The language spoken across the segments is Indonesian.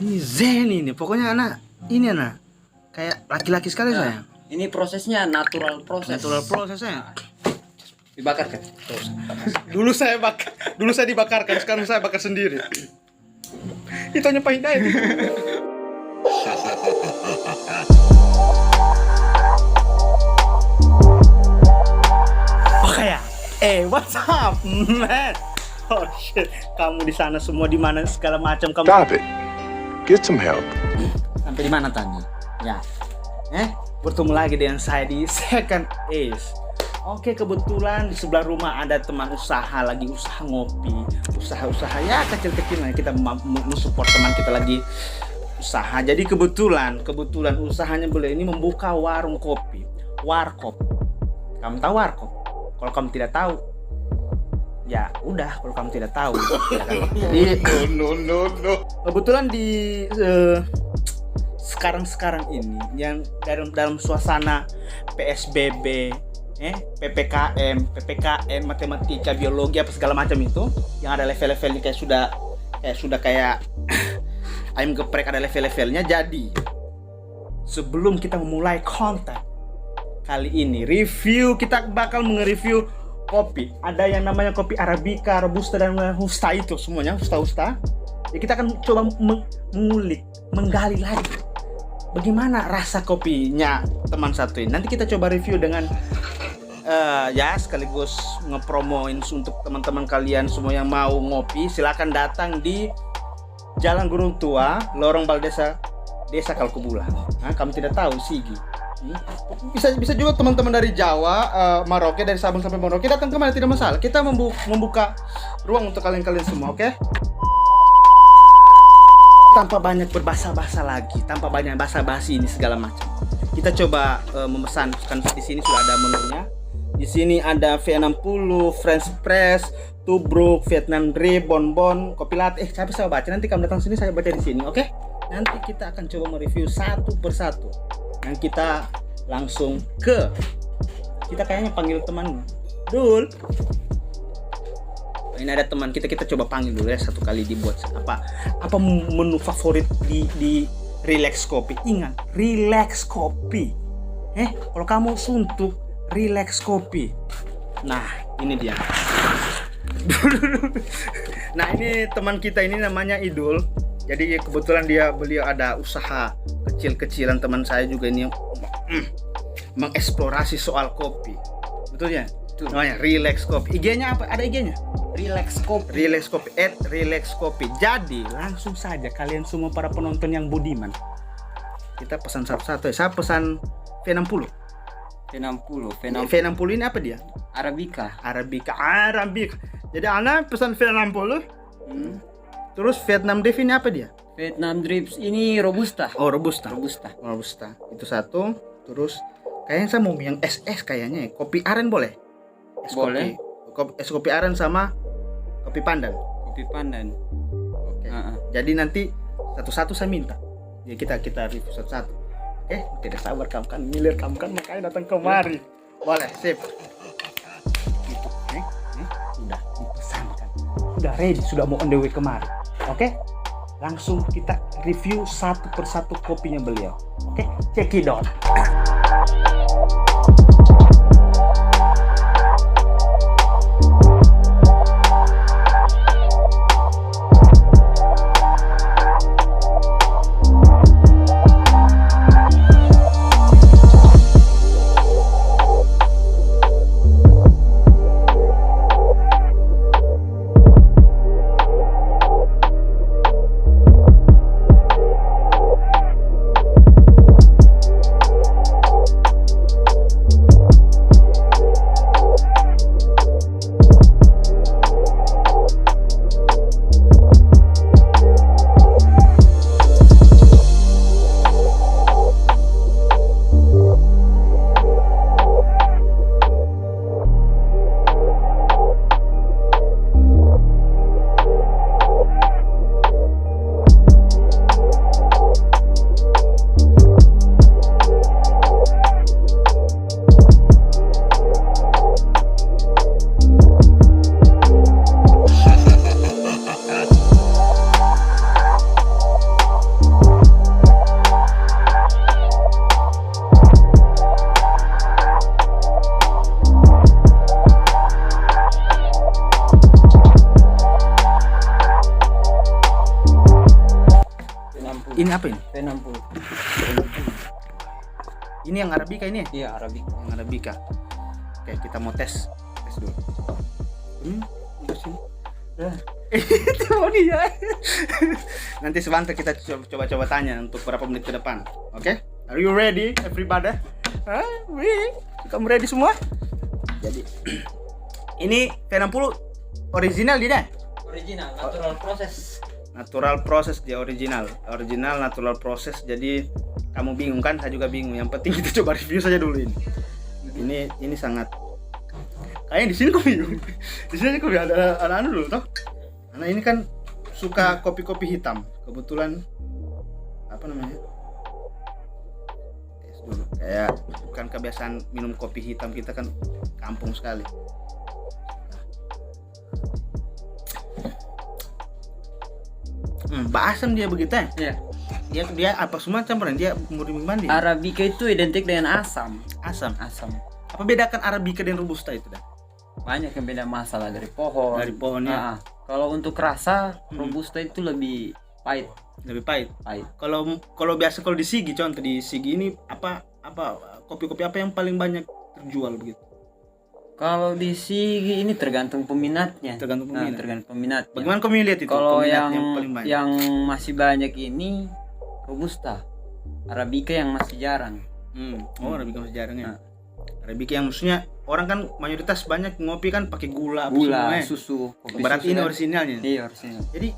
Ini zen ini, pokoknya anak ini anak kayak laki-laki sekali saya. Ini prosesnya natural proses. Natural prosesnya. Dibakar kan? Terus. Dulu saya dibakarkan, sekarang saya bakar sendiri. Itu hanya Pak Hidayat. Oke ya. What's up, man? Oh shit, kamu di sana semua di mana segala macam kamu. Stop it. Get some help. Sampai di mana tadi? Ya. Bertemu lagi dengan saya di Second Ace. Oke, kebetulan di sebelah rumah ada teman usaha lagi usaha ngopi, usaha ya kecil-kecilan. Kita mensupport teman kita lagi usaha. Jadi kebetulan usahanya beliau ini membuka warung kopi, warkop. Kamu tahu warkop? Kalau kamu tidak tahu, ya udah. Kalau kamu tidak tahu, ya kan? Jadi, no. Kebetulan di sekarang ini yang dalam suasana PSBB, PPKM, matematika, biologi apa segala macam itu, yang ada level-levelnya kayak ayam geprek, ada level-levelnya. Jadi sebelum kita memulai konten kali ini review, kita bakal nge-review kopi. Ada yang namanya kopi Arabica, Robusta, dan Husta, itu semuanya Husta. Ya, kita akan coba mengulik, menggali lagi bagaimana rasa kopinya teman satu ini. Nanti kita coba review dengan ya sekaligus ngepromoin untuk teman-teman kalian semua yang mau ngopi. Silakan datang di Jalan Gunung Tua, Lorong Baldesa, Desa Kalkubula. Nah, kamu tidak tahu Sigi. Bisa juga teman-teman dari Jawa, Maroke, dari Sabang sampai Merauke datang kemana, tidak masalah. Kita membuka ruang untuk kalian semua, oke? Tanpa banyak berbahasa-bahasa lagi, tanpa banyak basa-basi ini segala macam, kita coba memesan. Kan di sini sudah ada menunya. Di sini ada V60, French Press, Tubruk, Vietnam Drip, Bonbon, kopi latte. Tapi saya baca, nanti kamu datang sini saya baca di sini, oke? Nanti kita akan coba mereview satu persatu. Dan kita langsung kita kayaknya panggil teman Dul. Ini ada teman kita coba panggil dulu ya, satu kali dibuat apa menu favorit di Relax Kopi. Ingat, Relax Kopi. Kalau kamu suntuk, Relax Kopi. Nah, ini dia. Nah, ini teman kita ini namanya Idul. Jadi kebetulan beliau ada usaha kecil-kecilan. Teman saya juga ini mengeksplorasi soal kopi. Betul ya? Namanya Relax Kopi. IG-nya apa? Ada IG-nya? Relax Kopi. Relax Kopi. Jadi langsung saja kalian semua para penonton yang budiman, kita pesan satu-satu ya. Saya pesan V60. V60 ini apa dia? Arabica. Jadi Ana pesan V60. Terus Vietnam Drip ini apa dia? Vietnam Drips ini Robusta. Oh, Robusta. Itu satu. Terus kayaknya saya mau yang SS kayaknya. Kopi aren boleh? Boleh. Es kopi aren sama kopi pandan. Kopi pandan. Oke. Jadi nanti satu-satu saya minta. Ya kita review satu-satu. Oke, tidak sabar kamu kan, ngiler kamu kan, makanya datang kemari. Boleh, sip. Gitu. Sudah dipesankan. Sudah ready, sudah mau on the way kemari. Oke? Langsung kita review satu persatu kopinya beliau. Oke? Check it out. V60. Ini apa ini? V60. Ini yang Arabica ini ya? Iya, Arabica. Yang Arabica. Oke, kita mau tes dulu. Udah sini. Dah. Itu dia. Nanti sebentar kita coba tanya untuk berapa menit ke depan. Oke? Are you ready, everybody? Kamu ready semua? Jadi ini V60 original dia. Original, natural process. Natural process dia original natural process. Jadi kamu bingung kan? Saya juga bingung. Yang penting kita coba review saja dulu ini. Ini sangat kayaknya di sini kok bingung. Di sini kok ada anak dulu toh. Karena ini kan suka kopi-kopi hitam. Kebetulan apa namanya? Tes dulu. Kayak bukan kebiasaan minum kopi hitam, kita kan kampung sekali. Asam dia begitu ya? Iya. Dia apa semua campuran, dia murni mandi. Arabica itu identik dengan asam. Asam. Asam. Apa bedakan Arabica dan Robusta itu dah? Banyak yang beda masalah dari pohon. Dari pohonnya. Kalau untuk rasa, Robusta itu lebih pahit. Lebih pahit. Pahit. Kalau biasa kalau di Sigi, contoh di Sigi ini apa kopi-kopi apa yang paling banyak terjual begitu? Kalau di sini ini tergantung peminatnya. Tergantung peminat. Tergantung peminatnya. Bagaimana kamu lihat itu? Kalau peminat yang paling banyak. yang masih banyak ini Robusta. Arabica yang masih jarang. Arabica masih jarang ya. Arabica yang maksudnya orang kan mayoritas banyak ngopi kan pakai gula, Gula, semua, susu. Kopi Berarti susu ini kan? orisinalnya. Iya, orisinal. Jadi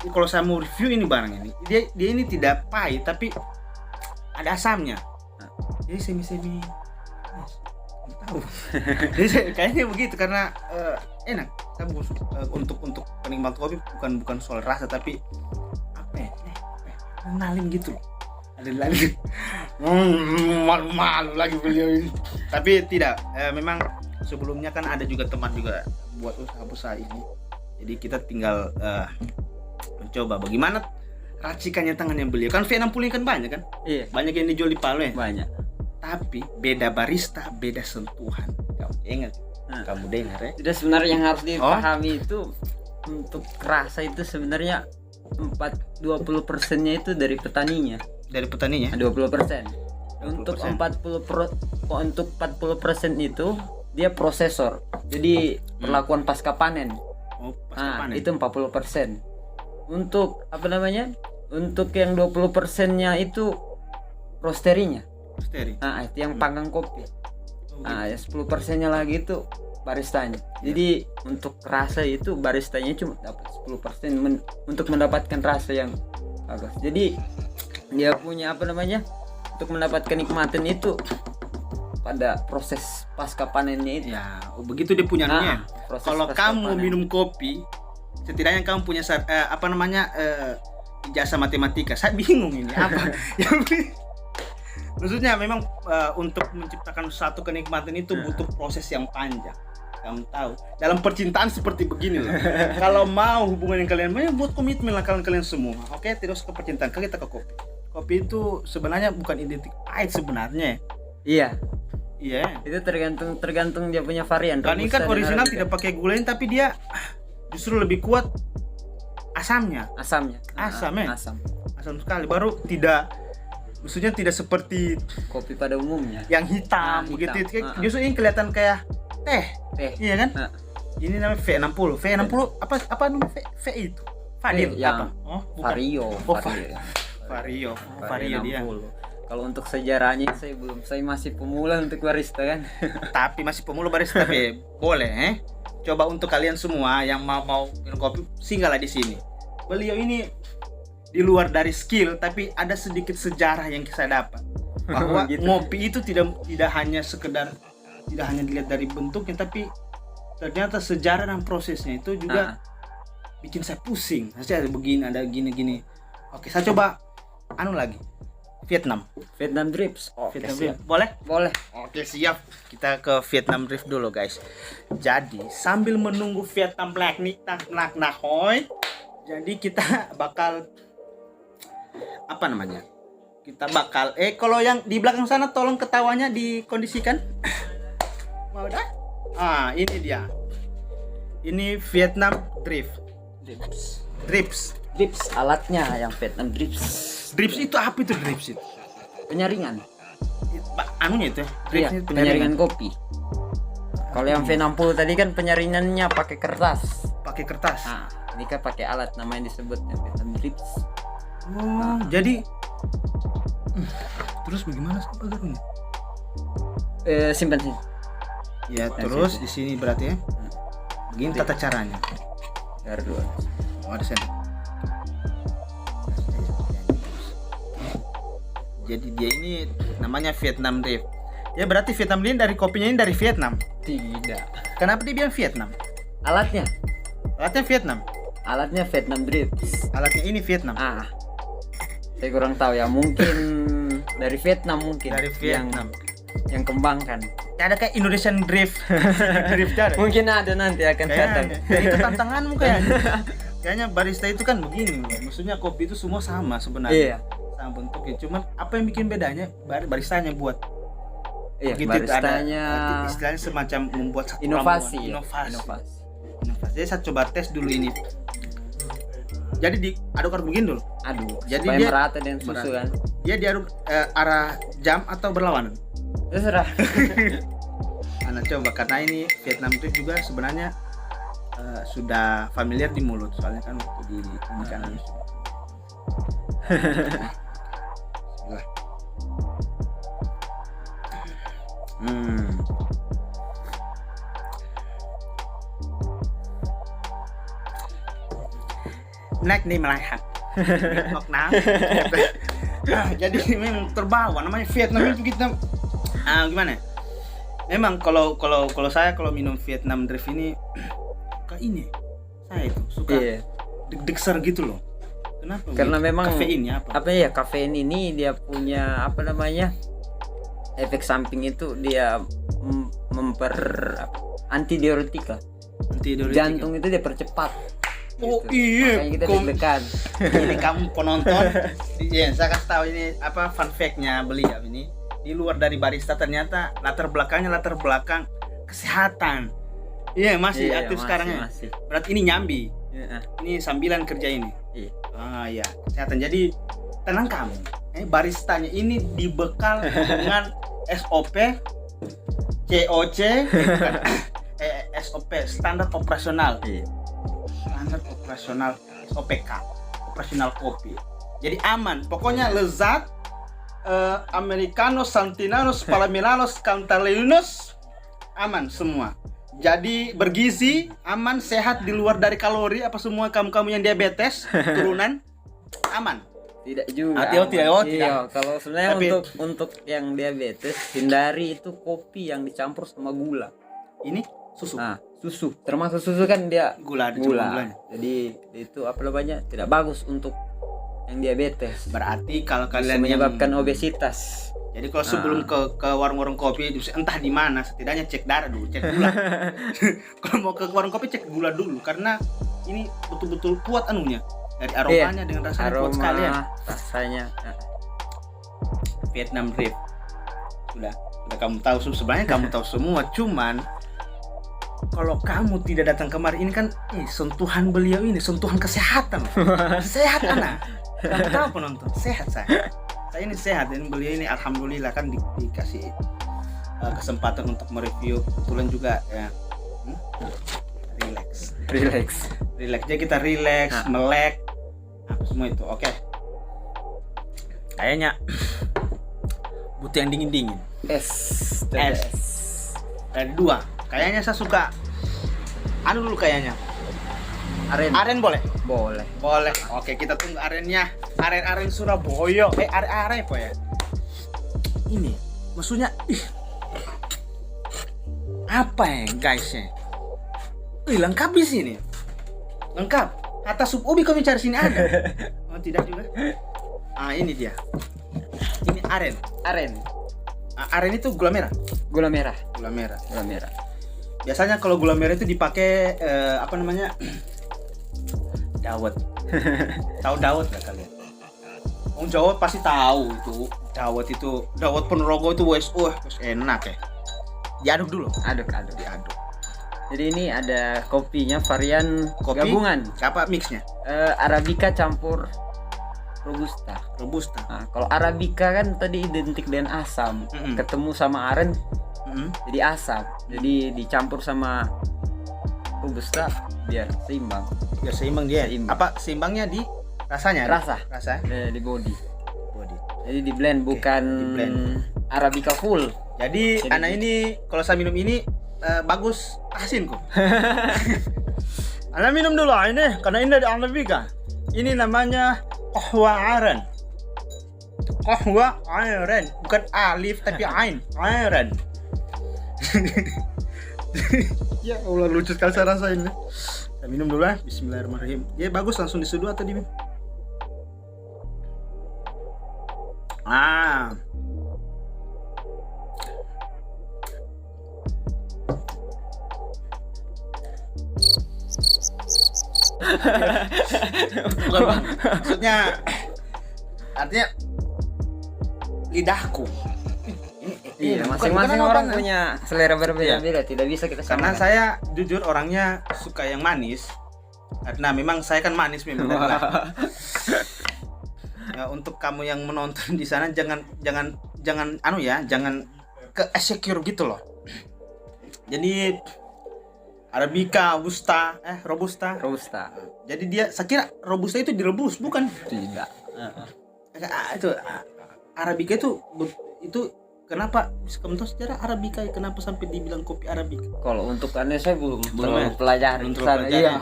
kalau saya mau review ini barang ini, dia ini tidak pahit tapi ada asamnya. Jadi semi tahu. Jadi kayaknya begitu karena enak. Saya untuk penikmat kopi bukan soal rasa tapi apa ya? Ngenalin gitu. Ada lagi. Malu lagi beliau ini. Tapi tidak, memang sebelumnya kan ada juga teman juga buat usaha ini. Jadi kita tinggal mencoba bagaimana racikannya tangannya beliau. Kan V60 ini kan banyak kan? Iya, Banyak yang dijual di Palu ya. banyak. Tapi beda barista, beda sentuhan. Kamu ingat? Kamu dengar ya? Jadi sebenarnya yang harus dipahami itu untuk rasa itu sebenarnya 20%-nya itu dari petaninya. Dari petaninya? 20%. Untuk 40% itu dia prosesor. Jadi perlakuan pasca panen. Oh, pasca panen. Itu 40%. Untuk apa namanya? Untuk yang 20%-nya itu roasterinya. Roasteri. Itu yang panggang kopi. Yang 10%-nya lagi itu baristanya. Jadi untuk rasa itu baristanya cuma dapat 10% untuk mendapatkan rasa yang bagus. Jadi dia punya apa namanya? Untuk mendapatkan nikmatin itu pada proses pasca panennya itu. Ya, begitu dia punya anunya. Kalau kamu minum kopi, setidaknya kamu punya ijazah matematika. Saya bingung ini apa. Maksudnya memang untuk menciptakan satu kenikmatan itu butuh proses yang panjang. Kamu tahu, dalam percintaan seperti begini loh. Kalau mau hubungan yang kalian buat komitmen lah kalian semua. Oke, terus ke percintaan, kita ke kopi. Kopi itu sebenarnya bukan identik pahit sebenarnya. Iya. Iya. Itu tergantung dia punya varian. Kan ini kan original tidak pakai gulain tapi dia justru lebih kuat asamnya. Asamnya. Asam ya. Asam Sekali. Baru tidak, maksudnya tidak seperti kopi pada umumnya. Yang hitam begitu. Justru ini kelihatan kayak teh. Iya kan? Ini namanya V60. V60 apa namanya V itu? Fadil yang apa? Oh, bukan. Vario. Vario dia. Kalau untuk sejarahnya saya masih pemula untuk barista kan. Tapi masih pemula barista tapi boleh Coba untuk kalian semua yang mau minum kopi singgahlah di sini. Beliau ini di luar dari skill tapi ada sedikit sejarah yang saya dapat. Bahwa gitu. Ngopi itu tidak hanya dilihat dari bentuknya tapi ternyata sejarah dan prosesnya itu juga bikin saya pusing. Saya ada begini, ada gini. Oke, saya coba lagi. Vietnam Drips. Vietnam Drift. Boleh? Oke, siap. Kita ke Vietnam Drift dulu, guys. Jadi, sambil menunggu Vietnam Black nih, hoy. Jadi kita bakal kalau yang di belakang sana tolong ketawanya dikondisikan. Mau dah? Ini dia. Ini Vietnam Drips. Drips alatnya yang Vietnam Drips. Drips itu apa itu drips itu? Penyaringan. Anunya itu ya? Drips Iya, itu penyaringan kopi. Kalau yang V60 tadi kan penyaringannya pakai kertas. pakai kertas. Nah, ini kan pakai alat namanya disebutnya Vietnam drips. Oh, jadi terus bagaimana sampai garunya? Simpan sini. Ya, Nah, terus situ. di sini berarti ya. Begini tata caranya. Garu dua. Oh, ada sen. Jadi dia ini namanya Vietnam Drift. Ya berarti Vietnam ini dari kopinya ini dari Vietnam. Tidak. Kenapa dia bilang Vietnam? Alatnya. Alatnya Vietnam. Alatnya Vietnam drips. Alatnya ini Vietnam. Saya kurang tahu ya, mungkin dari Vietnam mungkin. Dari Vietnam. Yang kembangkan. Ada kayak Indonesian Drift. Drift ada. Mungkin ada nanti akan datang. Kayaknya. Ya, itu tantanganmu kayaknya. Kayaknya barista itu kan begini, maksudnya kopi itu semua sama sebenarnya. Iya. Sama bentuknya, cuman apa yang bikin bedanya baristanya buat. Iya, Begitu baristanya ada istilahnya semacam membuat satu inovasi. ramuan. Ya. Inovasi. Jadi saya coba tes dulu ini. Jadi diaduk-aduk begini dulu. Aduh, Jadi supaya dia merata dengan susu merata. kan. Dia diaduk arah jam atau berlawanan. Terserah. Anak coba karena ini Vietnam itu juga sebenarnya sudah familiar di mulut soalnya kan waktu di makanan itu. Bismillah. Naik nih melihat. Jadi memang terbawa namanya Vietnam itu kita gimana? Memang kalau saya kalau minum Vietnam Drift ini kayak ini saya itu suka deg-degser gitu loh. Kenapa? Karena memang kafeinnya apa? Apa ya, kafein ini dia punya apa namanya? Efek samping itu dia antidiuretika. Jantung itu dia percepat. Oh gitu. iya, Makanya kita deg-degan. Ini kamu penonton, ya saya kasih tahu ini apa fun fact-nya beliau ini. Di luar dari barista ternyata latar belakang kesehatan. Iya masih aktif sekarang ya. Masih. Berarti ini nyambi. Iya. Ini sambilan kerja ini. Iya. Ya kesehatan. Jadi tenang kamu. Baristanya ini dibekal dengan SOP, COC, SOP standar operasional. Iya. Standar operasional OPK, operasional kopi. Jadi aman, pokoknya lezat, Americanos, Santinanos, Palamilanos, Cantaleanos, aman semua. Jadi bergizi, aman, sehat di luar dari kalori, apa semua kamu yang diabetes, turunan, aman. Tidak juga. Tidak. Iya, kalau sebenarnya Tapi, untuk yang diabetes hindari itu kopi yang dicampur sama gula. Ini susu. Nah, susu, termasuk susu kan dia Gula. gulanya. Jadi itu apa namanya? Tidak bagus untuk yang diabetes. Berarti kalau Bisa kalian menyebabkan obesitas. Jadi kalau sebelum ke warung-warung kopi entah di mana, setidaknya cek darah dulu, cek gula. Kalau mau ke warung kopi cek gula dulu karena ini betul-betul kuat anunya. Dari aromanya dengan rasanya kuat sekali ya. Rasanya. Vietnam Drift. Sudah kamu tahu sebenarnya kamu tahu semua, cuman kalau kamu tidak datang kemari ini kan sentuhan beliau ini sentuhan kesehatan. Sehat anak. Kamu tahu penonton, sehat saya ini sehat dan beliau ini alhamdulillah kan dikasih kesempatan untuk mereview kebetulan juga ya. Relax aja kita relax, melek apa semua itu. Oke. Kayaknya butuh yang dingin Es. dari dua. Kayaknya saya suka dulu kayaknya aren boleh. Oke, kita tunggu arennya. Aren Surabaya. Aren apa ya ini maksudnya apa ya guys ya. Lengkap di sini. Lengkap. Kata sub ubi kami cari sini ada. Oh tidak juga. Ini dia. Ini aren. Aren itu gula merah. Gula merah. Biasanya kalau gula merah itu dipakai apa namanya? Dawet. Tahu dawet nggak kalian? Orang Jawa pasti tahu itu. Dawet Ponorogo itu enak ya. Diaduk dulu. Aduk. Diaduk. Jadi ini ada kopinya varian Kopi? gabungan. Apa mixnya? Arabica campur robusta. Robusta. Nah, kalau arabica kan tadi identik dengan asam, Mm-mm. ketemu sama aren Mm. jadi asam. Jadi dicampur sama robusta biar seimbang. Biar seimbang dia. Seimbang. Apa seimbangnya di rasanya? Rasa. Rasa. Di body. Body. Jadi di blend bukan di-blend. arabica full. Jadi Jadi anak gitu. ini kalau saya minum ini bagus asin kok. Anak minum dulu ini karena ini dari arabica. Ini namanya qahwa aren. Qahwa aren, bukan alif tapi ain. Aren. Ya Allah lucu sekali saya rasain. Kita minum dulu ya. Bismillahirrahmanirrahim. Dia bagus langsung diseduh atau diminum? Ah. Bukan Bang. Maksudnya artinya lidahku. Iya, bukan masing-masing apa-apa, orang nah. punya selera berbeda-beda, tidak bisa kita Karena samakan. saya jujur orangnya suka yang manis. Karena memang saya kan manis memang dari lahir. Ya, untuk kamu yang menonton di sana jangan jangan ke insecure gitu loh. Jadi arabica, robusta. robusta. Jadi dia saya kira robusta itu direbus bukan? Tidak. Itu arabica itu kenapa kamu tahu sejarah arabica kenapa sampai dibilang kopi arabica? Kalau untuk aneh saya belum Belum ya? pelajari Belum ke sana. pelajari. Iya.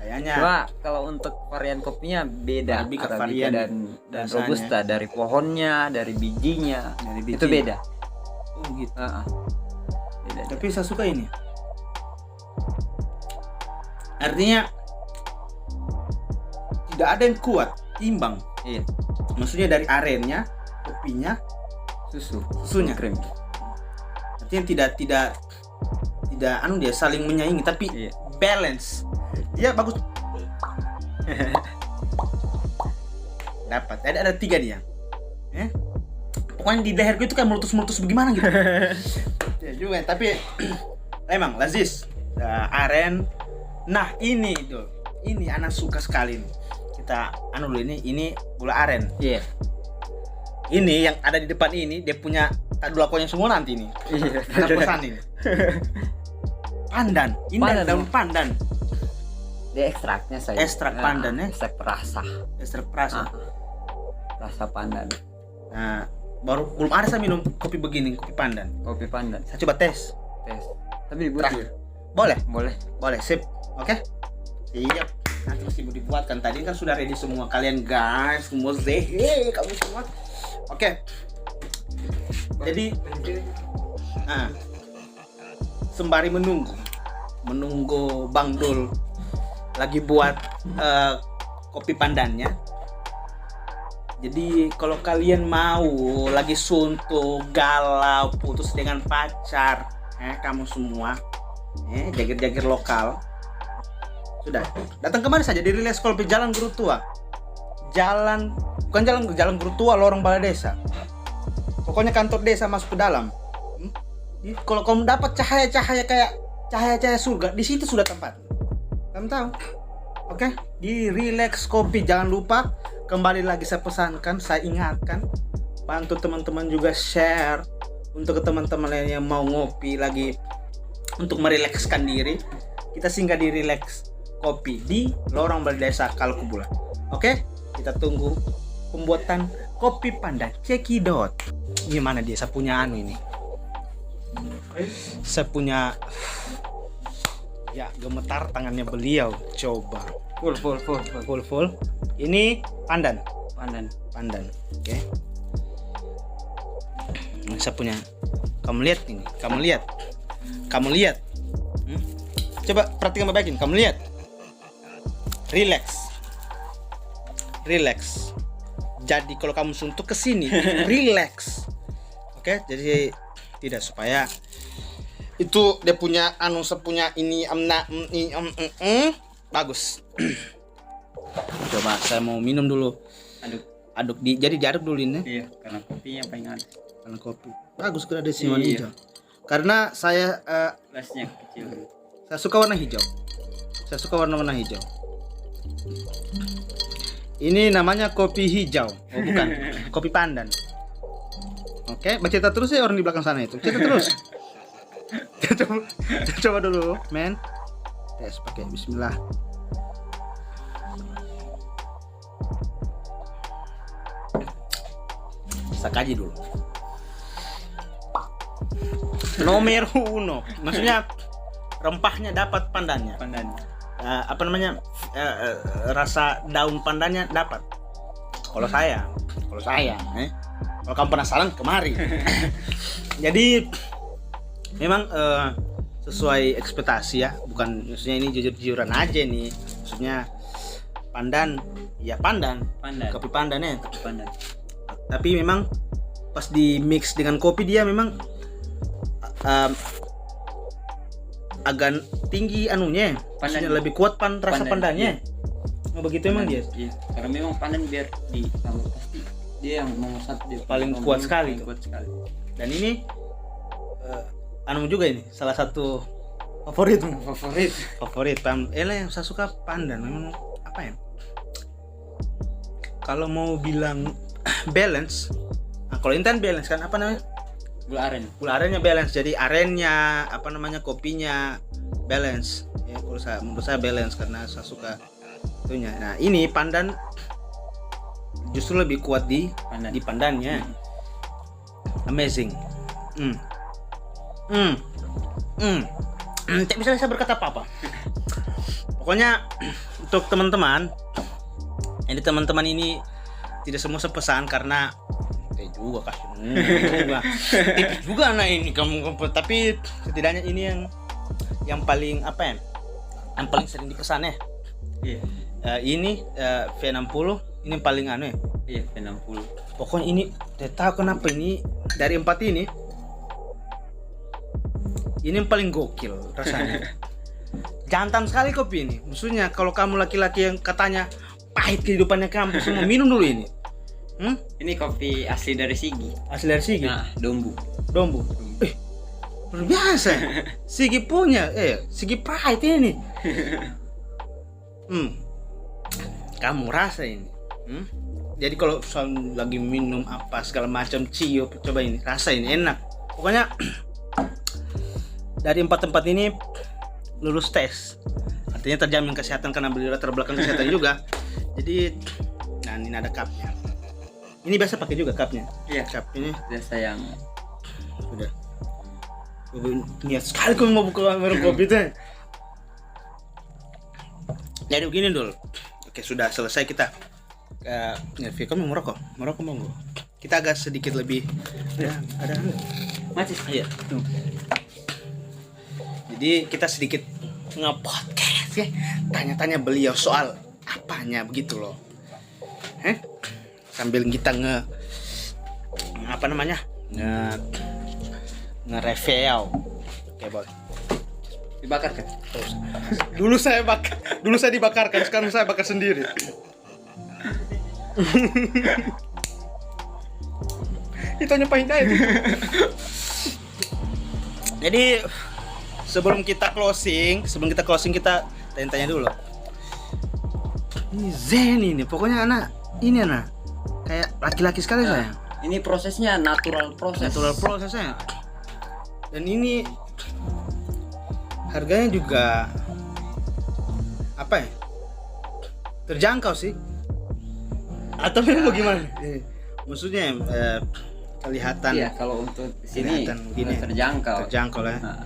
Kayaknya Cuma kalau untuk varian kopinya beda. Arabica Arabica varian dan rasanya. robusta dari pohonnya, dari bijinya. dari biji. Itu beda. Oh gitu. Beda. Tapi saya suka ini. Artinya tidak ada yang kuat, imbang. Iya. Maksudnya dari arennya, kopinya, susunya. krim. Artinya tidak dia saling menyaingi tapi Iya. balance. Dia bagus. Dapat. Ada 3 dia. Pokoknya di leherku itu kan meletus-meletus bagaimana gitu. Ya juga, tapi emang lazis. Aren. Nah, ini tuh. Ini anak suka sekali nih. Kita dulu ini gula aren. Iya. Ini yang ada di depan ini dia punya tak dua konya semua nanti nih. Iya. Anak pesan ini. Pandan. Ini Pandan, daun pandan. Dia ekstraknya saya. Ekstrak pandan, ya? Ekstrak perasa. Ekstrak perasa. Rasa pandan. Nah, belum ada saya minum kopi begini, kopi pandan. Kopi pandan. Saya coba tes. Tapi dibuat Terakhir. Boleh? boleh. Boleh, sip. Oke? Siap. Nanti mesti mau dibuatkan. Tadi kan sudah ready semua kalian guys, semua zehe kamu semua. Oke. Jadi sembari menunggu Bang Dul lagi buat kopi pandannya. Jadi kalau kalian mau lagi suntuk, galau, putus dengan pacar, kamu semua, jagir-jagir lokal, sudah datang kemana saja di Relax Kopi Jalan Guru Tua. Bukan jalan Guru Tua, lorong balai desa. Pokoknya kantor desa masuk ke dalam. Jadi, kalau kamu dapat cahaya-cahaya kayak cahaya-cahaya surga, di situ sudah tempat. Kamu tahu? Oke, di Relax Kopi jangan lupa. Kembali lagi saya pesankan, saya ingatkan, bantu teman-teman juga share untuk ke teman-teman lain yang mau ngopi lagi untuk merilekskan diri. Kita singgah di Relax Kopi di lorong balai desa Kalkubula. Oke, kita tunggu pembuatan kopi pandan. Cekidot. Ini mana dia? Saya punya ini. Saya punya, ya, gemetar tangannya beliau. Coba. Full. Ini pandan. Oke. Saya punya. Kamu lihat ini. Kamu lihat. Coba perhatikan baik-baik ini. Kamu lihat. Relax. Jadi kalau kamu suntuk ke sini, relax. Oke, jadi tidak supaya itu dia punya sepunya ini bagus. Coba saya mau minum dulu. Jadi diaduk dulu ini. Iya, karena kopinya paling ada. Karena kopi. Bagus kalau ada warna Iya. hijau. Karena saya Gelasnya kecil. saya suka warna hijau. Saya suka warna hijau. Ini namanya kopi hijau. Oh, bukan. Kopi pandan. Oke, baca terus ya orang di belakang sana itu. Cerita terus. coba dulu, men. Tes pakai bismillah. Sakaji dulu. Nomor uno. Maksudnya rempahnya dapat pandannya. Apa namanya? Rasa daun pandannya dapat. Kalau saya, kalau kamu penasaran kemari. Jadi memang sesuai ekspektasi ya, bukan maksudnya ini jujur-jujuran aja nih. Maksudnya pandan, ya pandan. Kopi pandannya. Tapi memang pas di mix dengan kopi dia memang agak tinggi anunya, maksudnya lebih kuat rasa pandannya. Iya. Oh, begitu emang dia. Iya. Karena memang pandan biar ditambah pasti dia yang nomor satu, dia paling kuat sekali. Dan ini anu juga ini salah satu favorit. Yang saya suka pandan memang apa ya? Kalau mau bilang balance, nah kalau Intan balance kan apa namanya? Gula arennya balance, jadi arennya apa namanya kopinya balance. Ya kalau menurut saya balance karena saya suka itunya. Nah ini pandan justru lebih kuat di pandannya. Amazing. Tidak bisa saya berkata apa-apa. Pokoknya untuk teman-teman, ini teman-teman ini tidak semua sepesan karena juga kasih tipis juga nah ini kamu, tapi setidaknya ini yang paling apa ya, yang paling sering dipesan ya. Ini V60 ini paling anu ya. Iya, V60. Pokoknya ini tidak tahu kenapa ini dari 4 ini yang paling gokil rasanya. Jantan sekali kopi ini. Maksudnya kalau kamu laki-laki yang katanya pahit kehidupannya kamu, semua minum dulu ini. Ini kopi asli dari Sigi. Nah, Dombu. Luar biasa. Sigi punya, Sigi pahit ini. Kamu rasa ini. Jadi kalau lagi minum apa segala macam cium, coba ini, rasa ini enak. Pokoknya dari 4 tempat ini lulus tes. Artinya terjamin kesehatan karena beliau latar belakang kesehatan juga. Jadi, nah ini ada cupnya. Ini biasa pakai juga cupnya. Iya, cup ini biasa yang udah. Niat sekali kau mau buka warung kopi teh. Jadi begini dulu. Oke, sudah selesai kita. Kamu mau merokok monggo. Kita agak sedikit lebih. Ya, ada. Macis. Iya. Tuh. Jadi kita sedikit nge-podcast ya. Tanya-tanya beliau soal apanya begitu loh. Sambil kita nge-review. Oke, boleh. Dibakar kan? Dulu saya dibakarkan, sekarang saya bakar sendiri. Itu hanya pahit itu. Jadi sebelum kita closing kita tanya-tanya dulu. Ini zen ini, pokoknya anak kayak laki-laki sekali saya. Ini prosesnya natural prosesnya. Dan ini harganya juga apa ya? Terjangkau sih. Atau memang bagaimana? Maksudnya kelihatan. Iya, kalau untuk sini gini terjangkau lah.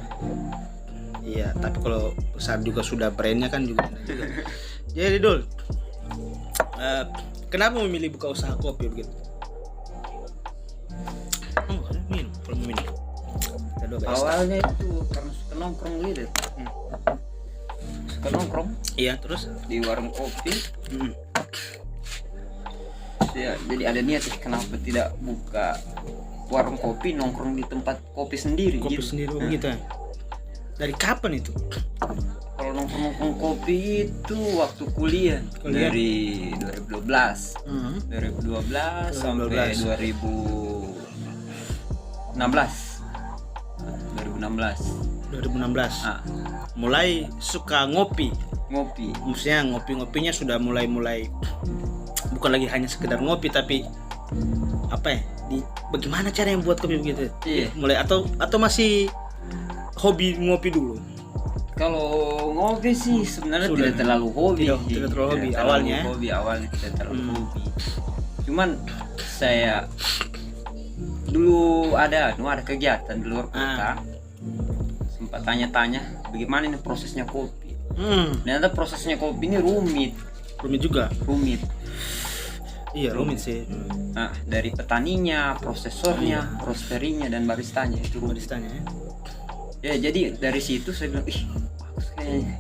Iya, tapi kalau besar juga sudah brandnya kan juga. Jadi Dul, kenapa memilih buka usaha kopi begitu? Minum. Awalnya itu karena suka nongkrong gitu. Suka nongkrong. Iya, terus di warung kopi. Ya, jadi ada niat kenapa tidak buka warung kopi, nongkrong di tempat kopi sendiri. Kopi gitu. Sendiri begitu ya. Dari kapan itu? Kalau nongkrong kopi itu waktu kuliah. Dari 2012. 2012 sampai 2016. Mulai suka ngopi. Maksudnya ngopinya sudah mulai bukan lagi hanya sekedar ngopi, tapi apa ya? Bagaimana cara yang buat kopi begitu? Iya. Mulai atau masih hobi ngopi dulu? Kalau ngopi sih sebenarnya Sudah. tidak terlalu hobi. Tidak terlalu hobi Tidak awalnya. Awalnya tidak terlalu hobi. Cuman saya dulu ada kegiatan di luar kota. Sempat tanya-tanya bagaimana ini prosesnya kopi. Ternyata prosesnya kopi ini rumit. Rumit juga. Rumit. Iya, rumit sih. Nah, dari petaninya, prosesornya, roasterinya dan baristanya itu rumit. Baristanya ya. Ya, jadi dari situ saya bilang, ih, bagus kayaknya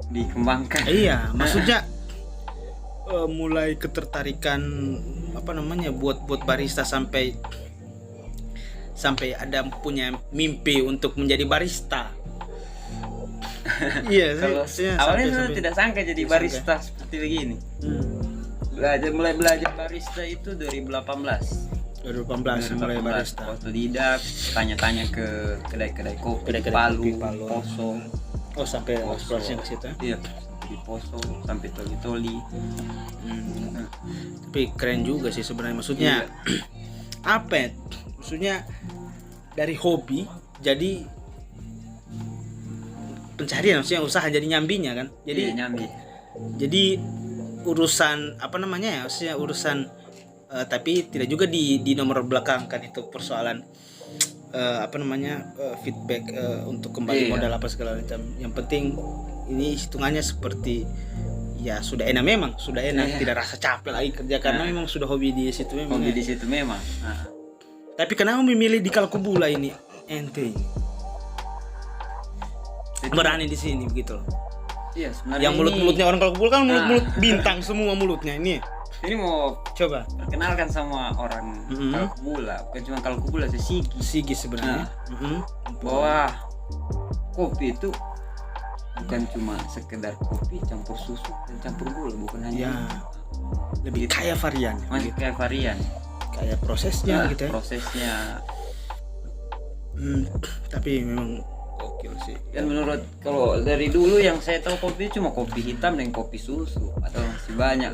dikembangkan. Iya, maksudnya mulai ketertarikan apa namanya buat barista sampai ada punya mimpi untuk menjadi barista. Iya, Kalau saya awalnya saya sampai- tidak sangka jadi Tidak barista seperti begini. Mulai belajar barista itu 2018. 2018 mulai barista. Otodidak, tanya-tanya ke kedai-kedai kopi, Kedai-kedai Palu, kopi, Palu. Poso. Oh, sampai eksplorasi ke situ. Iya, di Poso sampai Toli-Toli. Tapi keren juga sih sebenarnya, maksudnya apa ya? Maksudnya dari hobi jadi pencarian, maksudnya usaha jadi nyambinya kan. Jadi Iya, nyambi. jadi urusan apa namanya ya, maksudnya urusan tapi tidak juga di nomor belakang kan, itu persoalan apa namanya feedback untuk kembali Iya. modal apa segala macam. Yang penting ini hitungannya seperti ya sudah enak, memang sudah enak, Iya. tidak rasa capek lagi kerja karena memang sudah hobi di situ memang. Hobi ya. di situ memang. Nah, Tapi kenapa memilih di Kalkubula ini ente berani di sini begitu loh? iya, sebenarnya Yang mulut-mulutnya orang Kalkubula kan mulut-mulut bintang semua mulutnya ini. ini mau Coba perkenalkan sama orang Kalkubula, bukan cuma Kalkubula, Sigi, Sigi sebenarnya. bahwa kopi itu bukan cuma sekedar kopi campur susu dan campur gula, bukan Ya, hanya lebih kaya varian, masih kayak varian. kayak prosesnya gitu ya. Prosesnya. Tapi memang gokil sih. Dan menurut kalau dari dulu yang saya tahu kopi cuma kopi hitam dan kopi susu, atau masih banyak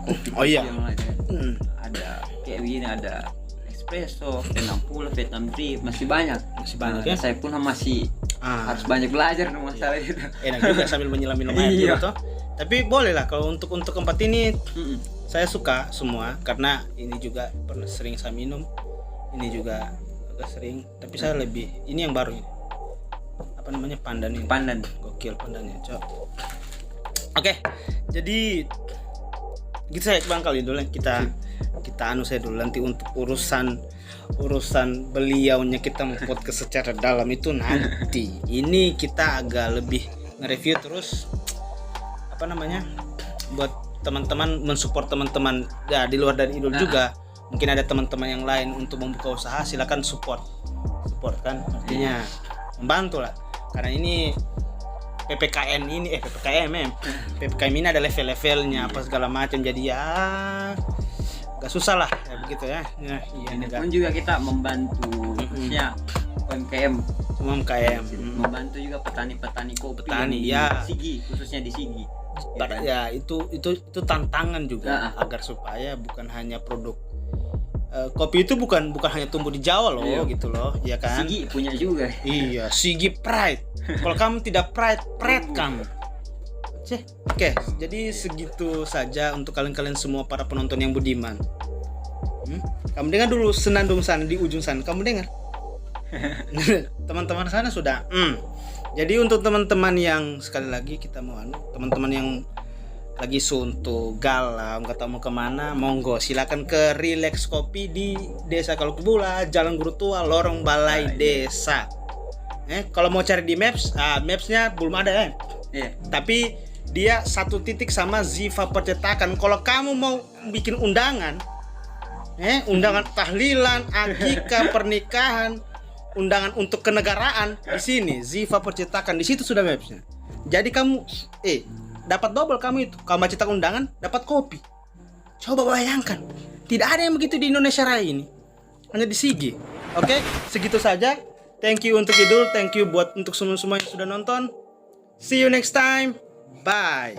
kopi Oh iya. yang lain. Hmm. Ada kayak begini, ada espresso, V60, Vietnam Drip, masih banyak. Masih banyak Nah, ya. Saya pun masih Ah, harus banyak belajar tentang masalah itu. enak juga sambil menyelam minum air Iya. gitu. Tapi boleh lah kalau untuk tempat ini Mm-mm. saya suka semua karena ini juga pernah sering saya minum. Ini juga agak sering, tapi saya lebih ini yang baru ini. Apa namanya? Pandan ini. Pandan. Gokil pandannya, Cok. Oke. Jadi gitu saya Bang kali dulu ya. Kita anu saya dulu nanti untuk urusan beliaunya kita mau podcast secara dalam itu nanti. Ini kita agak lebih nge-review terus apa namanya? Buat teman-teman, mensupport teman-teman ya di luar dari Idul juga. Mungkin ada teman-teman yang lain untuk membuka usaha, silakan support kan, artinya membantu lah. Karena ini PPKM ini PPKM ini ada level-levelnya apa segala macam, jadi ya agak susah lah ya begitu ya. Iya Ini agak pun juga kita membantu khususnya UMKM, membantu juga petani-petani kopi. Petani, yang ya. di Sigi, khususnya di Sigi. Ya kan? ya itu tantangan juga Nah. agar supaya bukan hanya produk kopi itu bukan hanya tumbuh di Jawa loh, Iya. gitu loh, ya kan? Sigi punya juga. Iya, Sigi Pride. Kalau kamu tidak pride kamu. Oke, jadi segitu saja untuk kalian semua para penonton yang budiman. Kamu dengar dulu senandung sana di ujung sana, kamu dengar? Teman-teman sana sudah. Jadi untuk teman-teman yang sekali lagi kita mau teman-teman yang lagi suntuk, galau, nggak tahu mau kemana, monggo silakan ke Relax Kopi di Desa Kalkubula, Jalan Guru Tua, Lorong Balai Desa. Kalau mau cari di Maps-nya belum ada ya. Iya. Tapi dia satu titik sama Ziva Percetakan. Kalau kamu mau bikin undangan, undangan tahlilan, akikah, pernikahan, undangan untuk kenegaraan, di sini Ziva Percetakan, di situ sudah Maps-nya. Jadi kamu dapat double kamu itu. Kamu cetak undangan, dapat kopi. Coba bayangkan. Tidak ada yang begitu di Indonesia Raya ini. Hanya di Sigi. Oke, segitu saja. Thank you untuk Idul, thank you buat untuk semua yang sudah nonton. See you next time. Bye.